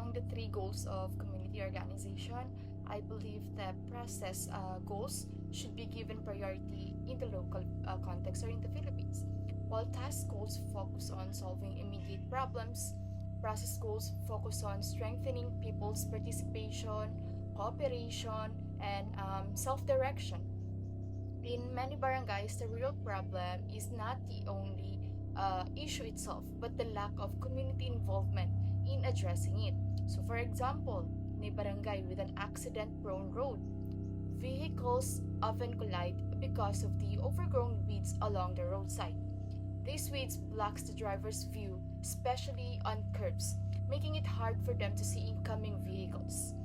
Among the three goals of community organization, I believe the process goals should be given priority in the local context or in the Philippines. While task goals focus on solving immediate problems, process goals focus on strengthening people's participation, cooperation, and self direction. In many barangays, the real problem is not the only issue itself, but the lack of community involvement in addressing it. So, for example, in a barangay with an accident prone road, vehicles often collide because of the overgrown weeds along the roadside. These weeds blocks the driver's view, especially on curbs, making it hard for them to see incoming vehicles.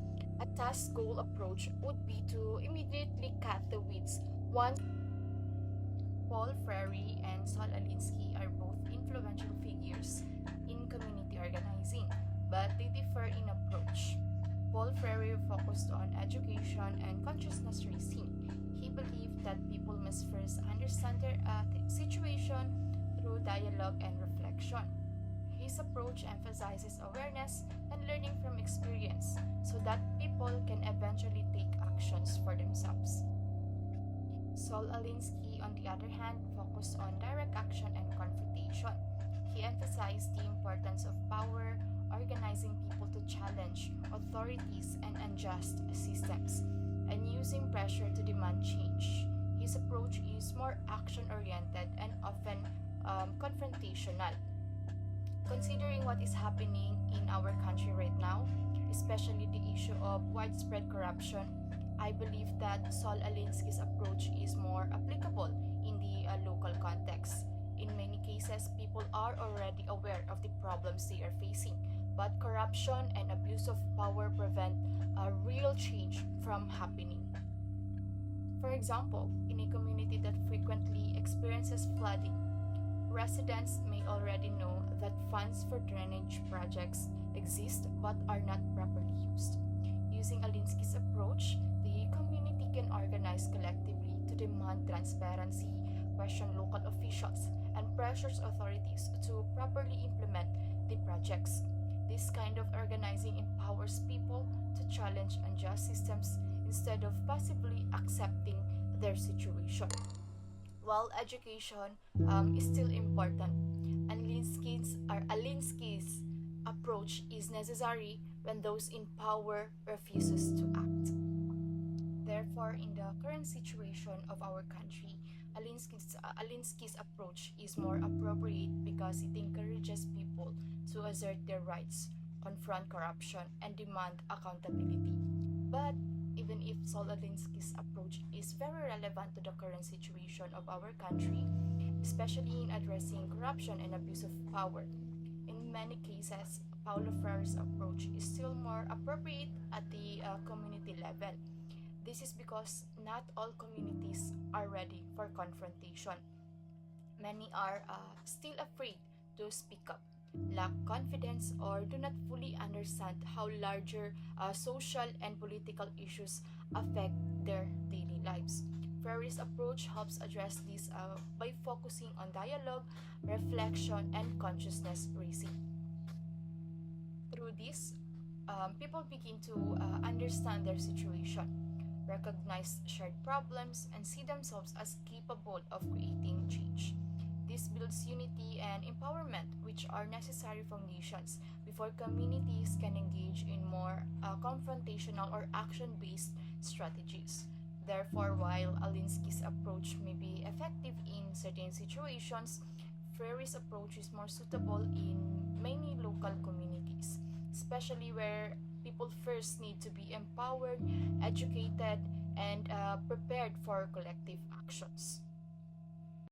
A task goal approach would be to immediately cut the weeds once. Paul Freire and Sol Alinsky are both influential figures in community organizing, but they differ in approach. Paul Freire focused on education and consciousness raising. He believed that people must first understand their situation through dialogue and reflection. His approach emphasizes awareness and learning from experience so that people can eventually take actions for themselves. Sol Alinsky, on the other hand, focused on direct action and confrontation. He emphasized the importance of power, organizing people to challenge authorities and unjust systems, and using pressure to demand change. His approach is more action oriented and often confrontational. Considering what is happening in our country right now, especially the issue of widespread corruption, I believe that Sol Alinsky's approach is more applicable in the local context. In many cases, people are already aware of the problems they are facing, but corruption and abuse of power prevent a real change from happening. For example, in a community that frequently experiences flooding, residents may already know that funds for drainage projects exist but are not properly used. Using Alinsky's approach, the community can organize collectively to demand transparency, question local officials, and pressures authorities to properly implement the projects. This kind of organizing empowers people to challenge unjust systems instead of passively accepting their situation. While education is still important, Alinsky's approach is necessary when those in power refuses to act. Therefore, in the current situation of our country, Alinsky's approach is more appropriate because it encourages people to assert their rights, confront corruption, and demand accountability. But even if Sol Alinsky's approach is very relevant to the current situation of our country, especially in addressing corruption and abuse of power, in many cases, Paulo Freire's approach is still more appropriate at the community level. This is because not all communities are ready for confrontation. Many are still afraid to speak up, lack confidence, or do not fully understand how larger social and political issues affect their daily lives. Freire's approach helps address this by focusing on dialogue, reflection, and consciousness raising. Through this, people begin to understand their situation, recognize shared problems, and see themselves as capable of creating change. This builds unity and empowerment, which are necessary foundations before communities can engage in more confrontational or action based strategies. Therefore, while Alinsky's approach may be effective in certain situations, Freire's approach is more suitable in many local communities, especially where people first need to be empowered, educated, and prepared for collective actions.